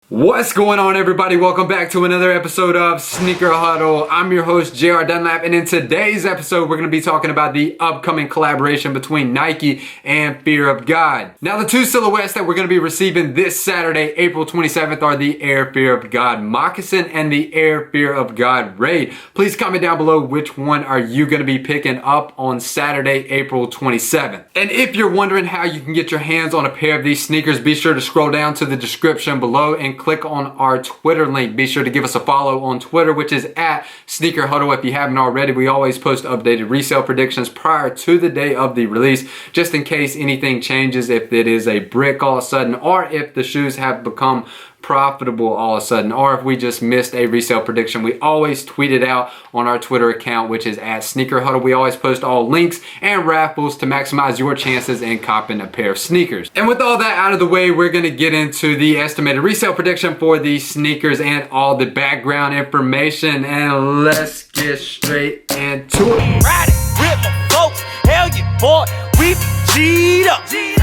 What's going on, everybody? Welcome back to another episode of Sneaker Huddle. I'm your host, JR Dunlap, and in today's episode, we're going to be talking about the upcoming collaboration between Nike and Fear of God. Now, the two silhouettes that we're going to be receiving this Saturday, April 27th, are the Air Fear of God Moccasin and the Air Fear of God Raid. Please comment down below which one are you going to be picking up on Saturday, April 27th. And if you're wondering how you can get your hands on a pair of these sneakers, be sure to scroll down to the description below and click on our Twitter link. Be sure to give us a follow on Twitter, which is at Sneaker Huddle. If you haven't already, we always post updated resale predictions prior to the day of the release, just in case anything changes, if it is a brick all of a sudden, or if the shoes have become profitable all of a sudden, or if we just missed a resale prediction. We always tweet it out on our Twitter account, which is at Sneaker Huddle. We always post all links and raffles to maximize your chances in copping a pair of sneakers. And with all that out of the way, we're going to get into the estimated resale prediction for these sneakers and all the background information, and let's get straight into it. Ride it with my folks, hell yeah, boy, we G'd up, feeling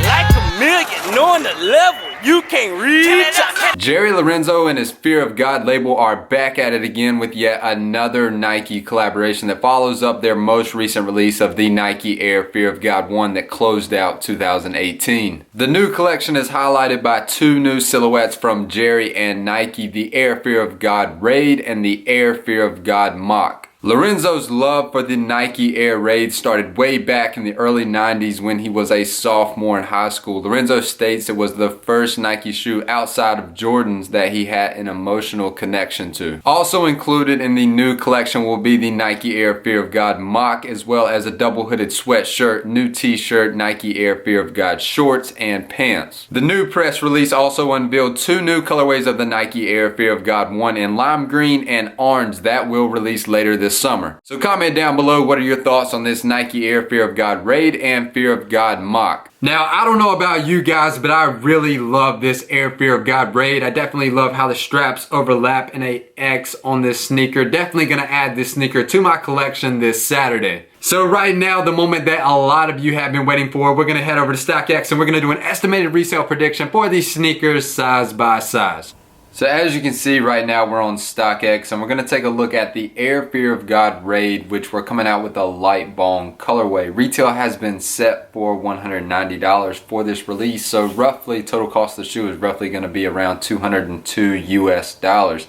like a million, knowing the level you can't reach. Jerry Lorenzo and his Fear of God label are back at it again with yet another Nike collaboration that follows up their most recent release of the Nike Air Fear of God 1 that closed out 2018. The new collection is highlighted by two new silhouettes from Jerry and Nike, the Air Fear of God Raid and the Air Fear of God Mock. Lorenzo's love for the Nike Air Raid started way back in the early 90s when he was a sophomore in high school. Lorenzo states it was the first Nike shoe outside of Jordan's that he had an emotional connection to. Also included in the new collection will be the Nike Air Fear of God Mock, as well as a double-hooded sweatshirt, new t-shirt, Nike Air Fear of God shorts, and pants. The new press release also unveiled two new colorways of the Nike Air Fear of God 1 in lime green and orange that will release later this summer. So comment down below, what are your thoughts on this Nike Air Fear of God Raid and Fear of God Mock? Now, I don't know about you guys, but I really love this Air Fear of God Raid. I definitely love how the straps overlap in a X on this sneaker. Definitely gonna add this sneaker to my collection this Saturday. So right now, the moment that a lot of you have been waiting for, we're gonna head over to StockX and we're gonna do an estimated resale prediction for these sneakers size by size. So as you can see right now, we're on StockX and we're going to take a look at the Air Fear of God Raid, which we're coming out with a light bone colorway. Retail has been set for $190 for this release, so roughly total cost of the shoe is roughly going to be around 202 US dollars.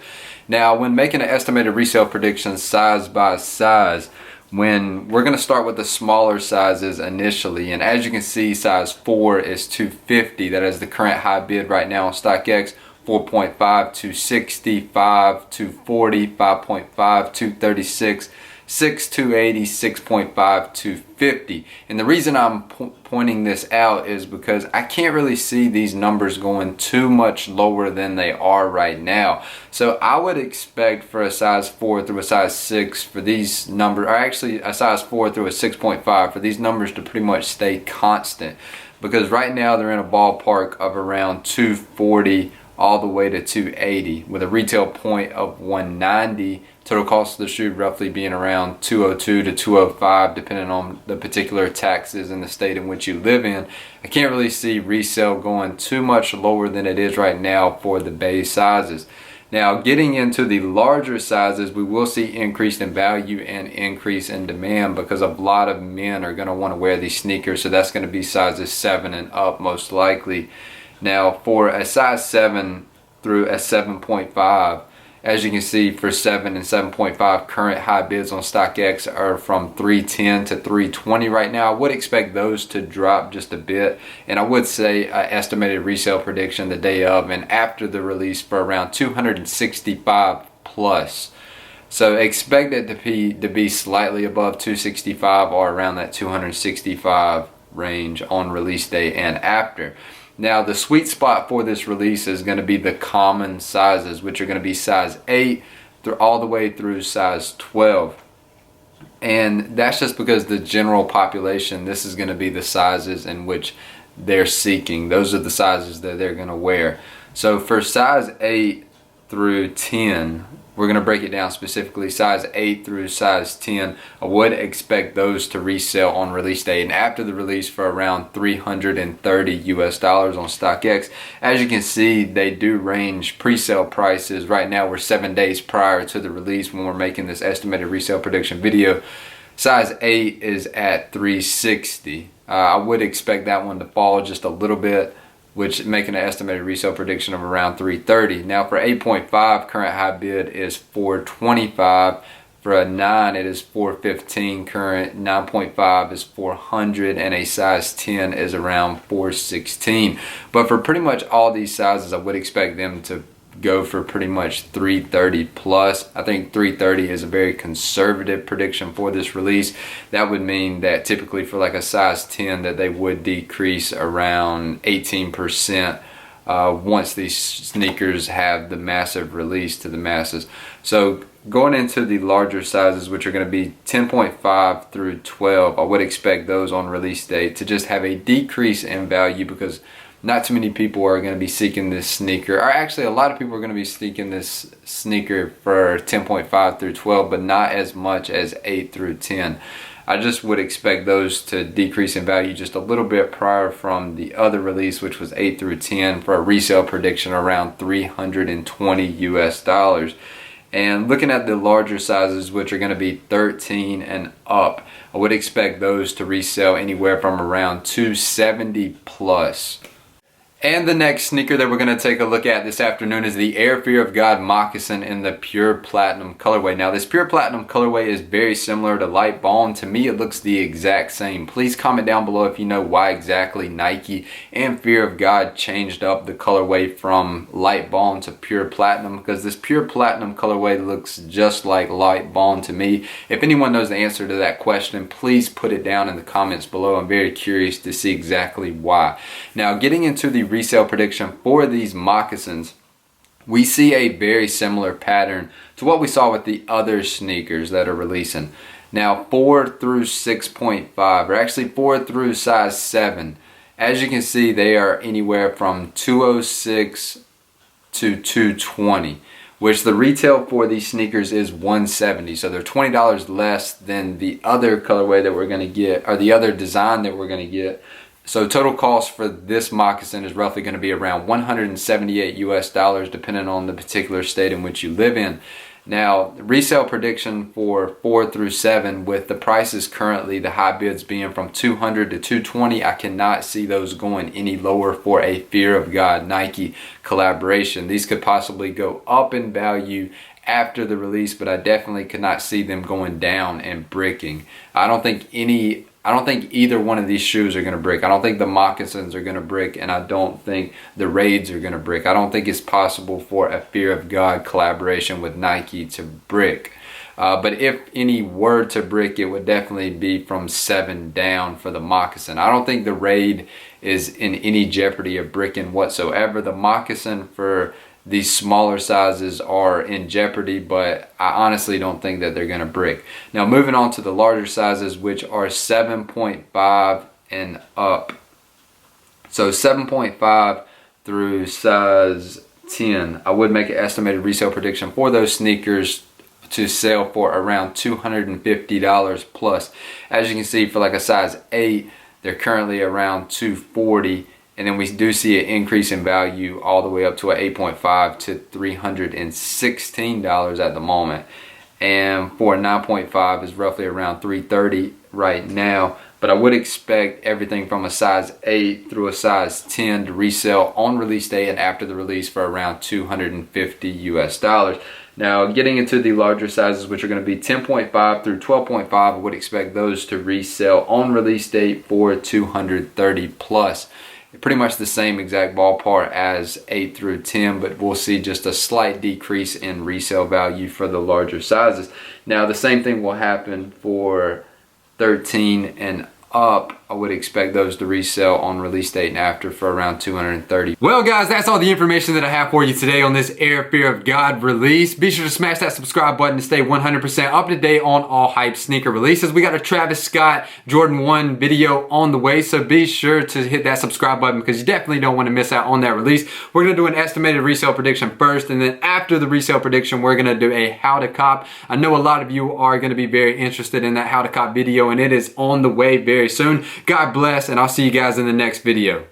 Now, when making an estimated resale prediction size by size, when we're going to start with the smaller sizes initially, and as you can see, size 4 is $250. That is the current high bid right now on StockX. 4.5, $260, 5, $240, 5.5, $236, 6, $280, 6.5, $250. And the reason I'm pointing this out is because I can't really see these numbers going too much lower than they are right now. So I would expect for a size 4 through a size 6 for these numbers, or actually a size 4 through a 6.5 for these numbers to pretty much stay constant. Because right now they're in a ballpark of around 240 all the way to 280 with a retail point of 190, total cost of the shoe roughly being around 202 to 205 depending on the particular taxes in the state in which you live in. I can't really see resale going too much lower than it is right now for the base sizes. Now, getting into the larger sizes, we will see increase in value and increase in demand because a lot of men are going to want to wear these sneakers, so that's going to be sizes 7 and up most likely. Now, for a size 7 through a 7.5, as you can see, for 7 and 7.5, current high bids on StockX are from $310 to $320 right now. I would expect those to drop just a bit, and I would say estimated resale prediction the day of and after the release for around 265 plus. So expect it to be slightly above 265 or around that 265 range on release day and after. Now, the sweet spot for this release is going to be the common sizes, which are going to be size 8 through all the way through size 12. And that's just because the general population, this is going to be the sizes in which they're seeking. Those are the sizes that they're going to wear. So for size 8 through 10, we're going to break it down specifically size 8 through size 10. I would expect those to resell on release day and after the release for around $330 US on StockX. As you can see, they do range pre-sale prices. Right now we're 7 days prior to the release when we're making this estimated resale prediction video. Size 8 is at $360. I would expect that one to fall just a little bit, which making an estimated resale prediction of around $330. Now for 8.5, current high bid is $425. For a 9, it is $415 current. 9.5 is $400, and a size 10 is around $416. But for pretty much all these sizes, I would expect them to go for pretty much $330 plus. I think $330 is a very conservative prediction for this release. That would mean that typically for like a size 10 that they would decrease around 18% once these sneakers have the massive release to the masses. So going into the larger sizes, which are going to be 10.5 through 12, I would expect those on release date to just have a decrease in value because not too many people are going to be seeking this sneaker. Or actually, a lot of people are going to be seeking this sneaker for 10.5 through 12, but not as much as 8 through 10. I just would expect those to decrease in value just a little bit prior from the other release, which was 8 through 10, for a resale prediction around $320 US. And looking at the larger sizes, which are going to be 13 and up, I would expect those to resell anywhere from around $270 plus. And the next sneaker that we're going to take a look at this afternoon is the Air Fear of God Moccasin in the Pure Platinum colorway. Now this Pure Platinum colorway is very similar to Light Bone. To me it looks the exact same. Please comment down below if you know why exactly Nike and Fear of God changed up the colorway from Light Bone to Pure Platinum, because this Pure Platinum colorway looks just like Light Bone to me. If anyone knows the answer to that question, please put it down in the comments below. I'm very curious to see exactly why. Now getting into the resale prediction for these moccasins, we see a very similar pattern to what we saw with the other sneakers that are releasing. Now 4 through 6.5, or actually 4 through size 7, as you can see they are anywhere from $206 to $220, which the retail for these sneakers is $170. So they're $20 less than the other colorway that we're going to get, or the other design that we're going to get. So total cost for this moccasin is roughly going to be around $178 US, depending on the particular state in which you live in. Now, the resale prediction for 4 through 7, with the prices currently, the high bids being from $200 to $220, I cannot see those going any lower for a Fear of God Nike collaboration. These could possibly go up in value after the release, but I definitely could not see them going down and bricking. I don't think either one of these shoes are going to brick. I don't think the moccasins are going to brick, and I don't think the Raids are going to brick. I don't think it's possible for a Fear of God collaboration with Nike to brick. But if any were to brick, it would definitely be from 7 down for the moccasin. I don't think the Raid is in any jeopardy of bricking whatsoever. The moccasin for these smaller sizes are in jeopardy, but I honestly don't think that they're going to brick. Now moving on to the larger sizes, which are 7.5 and up. So 7.5 through size 10, I would make an estimated resale prediction for those sneakers to sell for around $250 plus. As you can see, for like a size 8, they're currently around $240. And then we do see an increase in value all the way up to an 8.5 to $316 at the moment. And for a 9.5 is roughly around $330 right now. But I would expect everything from a size 8 through a size 10 to resell on release day and after the release for around $250 US. Now getting into the larger sizes, which are going to be 10.5 through 12.5, I would expect those to resell on release date for $230 plus. Pretty much the same exact ballpark as 8 through 10, but we'll see just a slight decrease in resale value for the larger sizes. Now the same thing will happen for 13 and up. I would expect those to resell on release date and after for around $230. Well guys, that's all the information that I have for you today on this Air Fear of God release. Be sure to smash that subscribe button to stay 100% up to date on all hype sneaker releases. We got a Travis Scott Jordan 1 video on the way, so be sure to hit that subscribe button because you definitely don't want to miss out on that release. We're going to do an estimated resale prediction first, and then after the resale prediction, we're going to do a how to cop. I know a lot of you are going to be very interested in that how to cop video, and it is on the way very soon. God bless, and I'll see you guys in the next video.